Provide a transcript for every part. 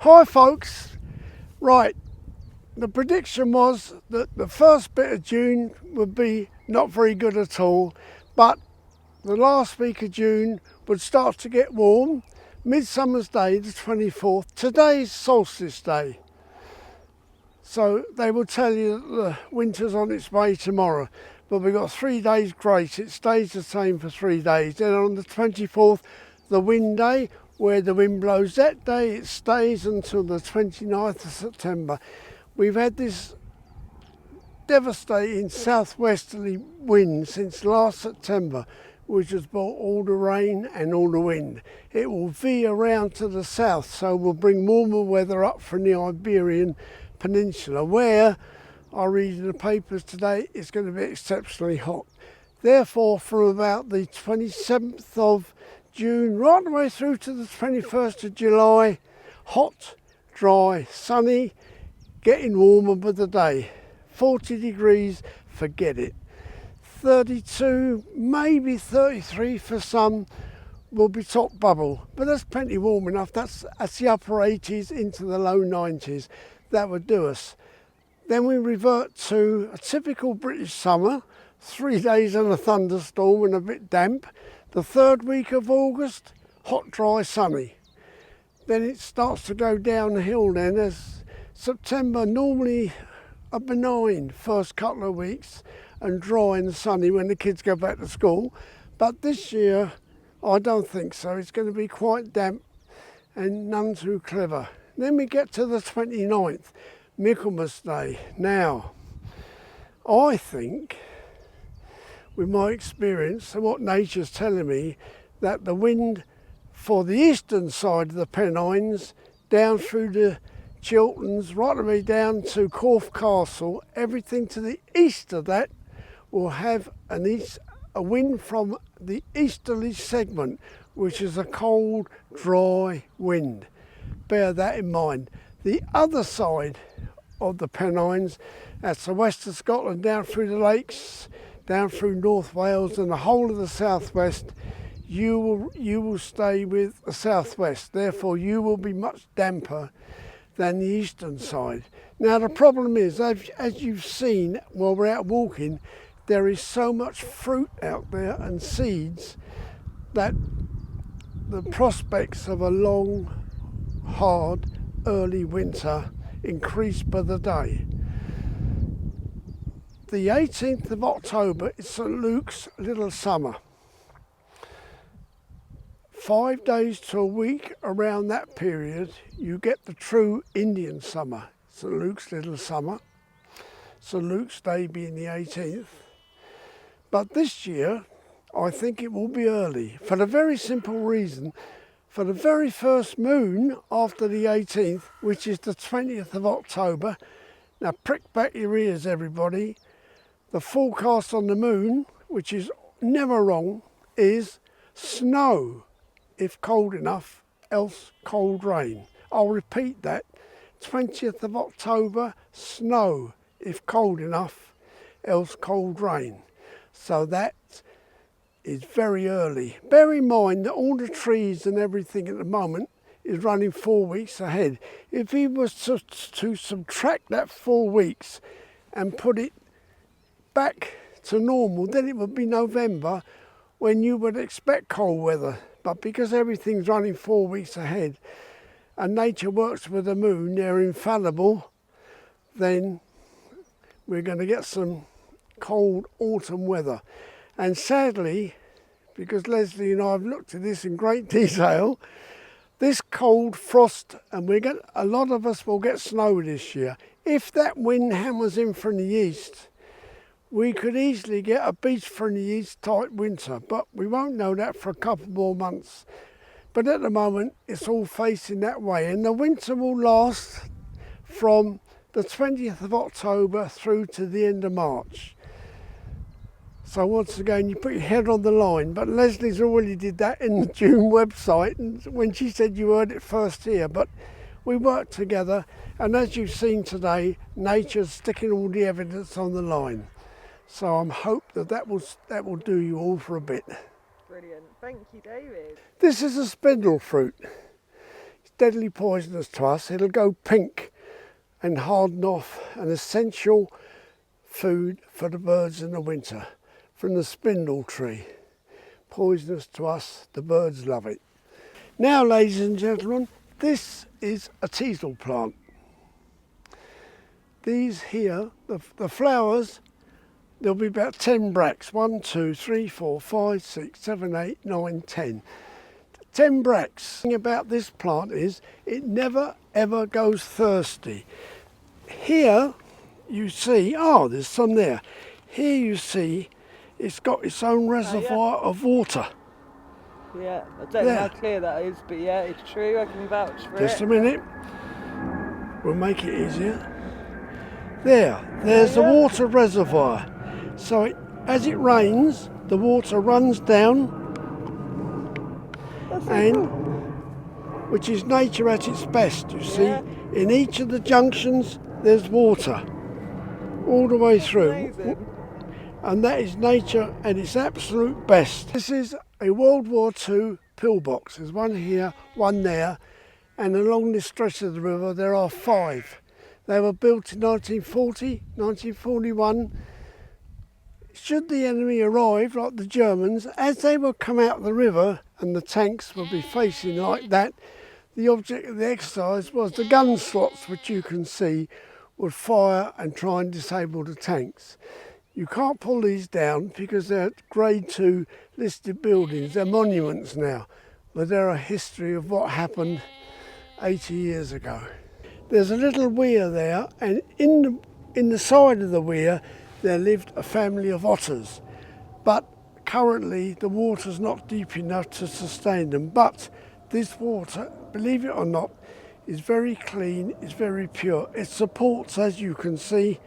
Hi folks, right, the prediction was that the first bit of June would be not very good at all, but the last week of June would start to get warm. Midsummer's Day, the 24th, today's solstice day. So they will tell you that the winter's on its way tomorrow, but we've got 3 days grace, it stays the same for 3 days. Then on the 24th, the wind day, where the wind blows that day, it stays until the 29th of September. We've had this devastating southwesterly wind since last September, which has brought all the rain and all the wind. It will veer around to the south, so we'll bring warmer weather up from the Iberian Peninsula, where I read in the papers today it's going to be exceptionally hot. Therefore, from about the 27th of June right the way through to the 21st of July, hot, dry, sunny, getting warmer by the day. 40 degrees, forget it. 32, maybe 33 for some will be top bubble, but that's plenty warm enough. That's the upper 80s into the low 90s. That would do us. Then we revert to a typical British summer, 3 days and a thunderstorm and a bit damp. The third week of August, hot, dry, sunny. Then it starts to go downhill then, as September normally a benign first couple of weeks and dry and sunny when the kids go back to school. But this year, I don't think so. It's going to be quite damp and none too clever. Then we get to the 29th, Michaelmas Day. Now, I think, with my experience and what nature's telling me, that the wind for the eastern side of the Pennines, down through the Chilterns, right the way down to Corfe Castle, everything to the east of that will have a wind from the easterly segment, which is a cold, dry wind. Bear that in mind. The other side of the Pennines, that's the west of Scotland, down through the lakes, down through North Wales and the whole of the southwest, you will stay with the southwest. Therefore, you will be much damper than the eastern side. Now, the problem is, as you've seen while we're out walking, there is so much fruit out there and seeds that the prospects of a long, hard, early winter increase by the day. The 18th of October is St. Luke's Little Summer. 5 days to a week around that period, you get the true Indian summer, St. Luke's Little Summer, St. Luke's Day being the 18th. But this year, I think it will be early, for the very simple reason, for the very first moon after the 18th, which is the 20th of October, now prick back your ears everybody, the forecast on the moon, which is never wrong, is snow, if cold enough, else cold rain. I'll repeat that, 20th of October, snow, if cold enough, else cold rain. So that is very early. Bear in mind that all the trees and everything at the moment is running 4 weeks ahead. If he was to subtract that 4 weeks and put it back to normal, then it would be November, when you would expect cold weather. But because everything's running 4 weeks ahead and nature works with the moon, they're infallible, then we're going to get some cold autumn weather. And sadly, because Leslie and I have looked at this in great detail, this cold frost, and a lot of us will get snow this year. If that wind hammers in from the east, we could easily get a beach from the east type winter, but we won't know that for a couple more months. But at the moment, it's all facing that way, and the winter will last from the 20th of October through to the end of March. So once again, you put your head on the line, but Leslie's already did that in the June website, and when she said you heard it first here, but we work together, and as you've seen today, nature's sticking all the evidence on the line. So I'm hope that will do you all for a bit. Brilliant, thank you David. This is a spindle fruit. deadly poisonous to us. It'll go pink and harden off, an essential food for the birds in the winter from the spindle tree. Poisonous to us, the birds love it. Now, ladies and gentlemen, this is a teasel plant. These here, the flowers, there'll be about 10 bracts. 1, 2, 3, 4, 5, 6, 7, 8, 9, 10. 10 bracts. The thing about this plant is it never ever goes thirsty. Here you see, oh, there's some there. Here you see it's got its own reservoir of water. Yeah, I don't know how clear that is, but yeah, it's true. I can vouch for it. Just a minute. We'll make it easier. There's the water reservoir. So as it rains, the water runs down, which is nature at its best, you see. In each of the junctions, there's water all the way through. Amazing. And that is nature at its absolute best. This is a World War II pillbox. There's one here, one there, and along this stretch of the river there are 5. They were built in 1940, 1941. Should the enemy arrive, like the Germans, as they would come out of the river and the tanks would be facing like that, the object of the exercise was the gun slots, which you can see, would fire and try and disable the tanks. You can't pull these down because they're grade 2 listed buildings. They're monuments now, but they're a history of what happened 80 years ago. There's a little weir there, and in the side of the weir there lived a family of otters, but currently the water's not deep enough to sustain them. But this water, believe it or not, is very clean, it's very pure. It supports, as you can see,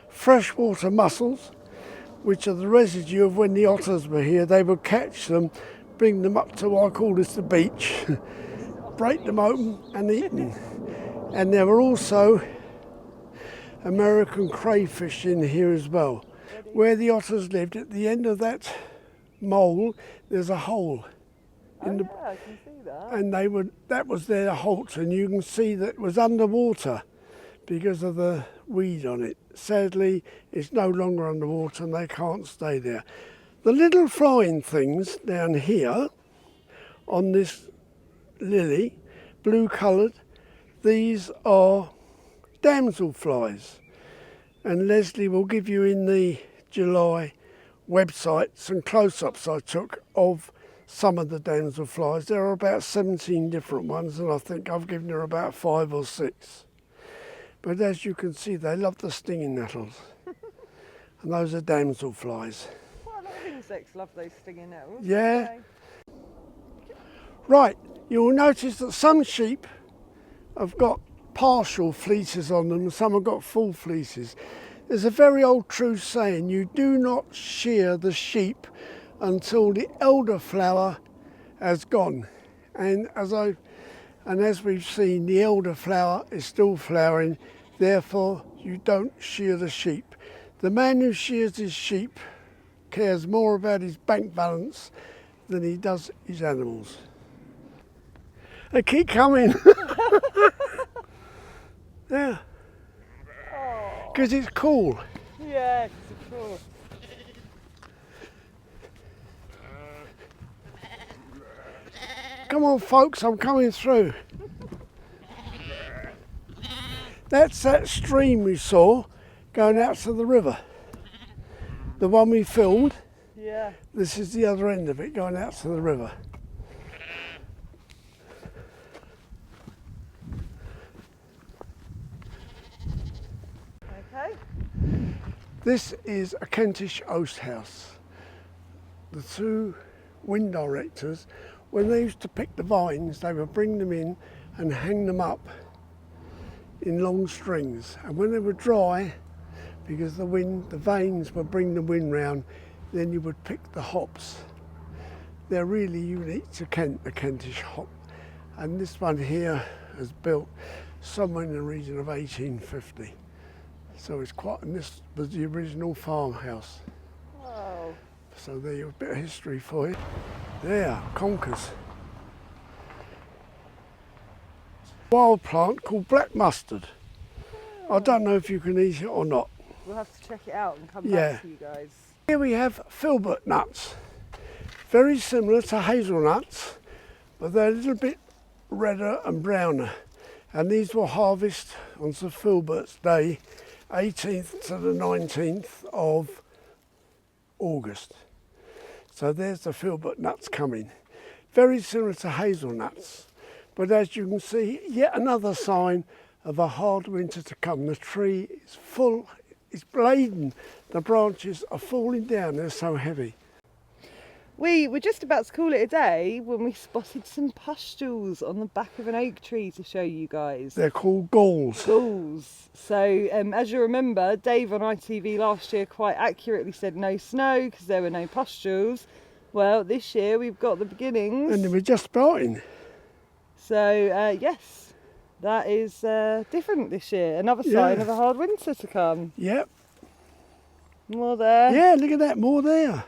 freshwater mussels, which are the residue of when the otters were here. They would catch them, bring them up to what I call this the beach, break them open and eat them. And there were also American crayfish in here as well. Where the otters lived, at the end of that mole, there's a hole. I can see that. And that was their halt, and you can see that it was underwater because of the weed on it. Sadly, it's no longer underwater and they can't stay there. The little flying things down here on this lily, blue coloured, these are damselflies. And Leslie will give you in the July website some close-ups I took of some of the damselflies. There are about 17 different ones, and I think I've given her about 5 or 6. But as you can see, they love the stinging nettles. And those are damselflies. Quite a lot of insects love those stinging nettles. Yeah. Right, you will notice that some sheep have got partial fleeces on them and some have got full fleeces. There's a very old true saying, you do not shear the sheep until the elderflower has gone. And as we've seen, the elderflower is still flowering, therefore you don't shear the sheep. The man who shears his sheep cares more about his bank balance than he does his animals. They keep coming. Yeah. Because it's cool. Yeah, it's cool. Come on folks, I'm coming through. That's that stream we saw going out to the river. The one we filmed. Yeah. This is the other end of it, going out to the river. Okay. This is a Kentish oast house. The 2 wind directors, when they used to pick the vines, they would bring them in and hang them up in long strings. And when they were dry, because the vanes would bring the wind round, then you would pick the hops. They're really unique to Kent, the Kentish hop. And this one here is built somewhere in the region of 1850. So it's quite, and this was the original farmhouse. Wow. So there you have a bit of history for you. There, conkers. Wild plant called black mustard. I don't know if you can eat it or not. We'll have to check it out and come Yeah. back to you guys. Here we have filbert nuts. Very similar to hazelnuts, but they're a little bit redder and browner. And these will harvest on Sir Filbert's Day, 18th to the 19th of August. So there's the filbert nuts coming. Very similar to hazelnuts, but as you can see, yet another sign of a hard winter to come. The tree is full, it's laden, the branches are falling down, they're so heavy. We were just about to call it a day when we spotted some pustules on the back of an oak tree to show you guys. They're called galls. Galls. So as you remember, Dave on ITV last year quite accurately said no snow because there were no pustules. Well, this year we've got the beginnings. And we're just sprouting. So yes, that is different this year. Another sign of a hard winter to come. Yep. More there. Yeah, look at that, more there.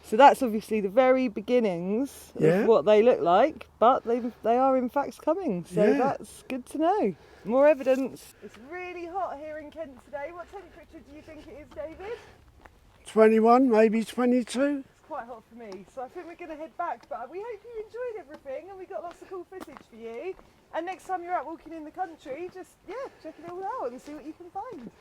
So that's obviously the very beginnings of what they look like, but they are in fact coming. So that's good to know. More evidence. It's really hot here in Kent today. What temperature do you think it is, David? 21, maybe 22. It's quite hot for me, so I think we're going to head back. But we hope you enjoyed everything, and we got lots of cool footage for you. And next time you're out walking in the country, just check it all out and see what you can find.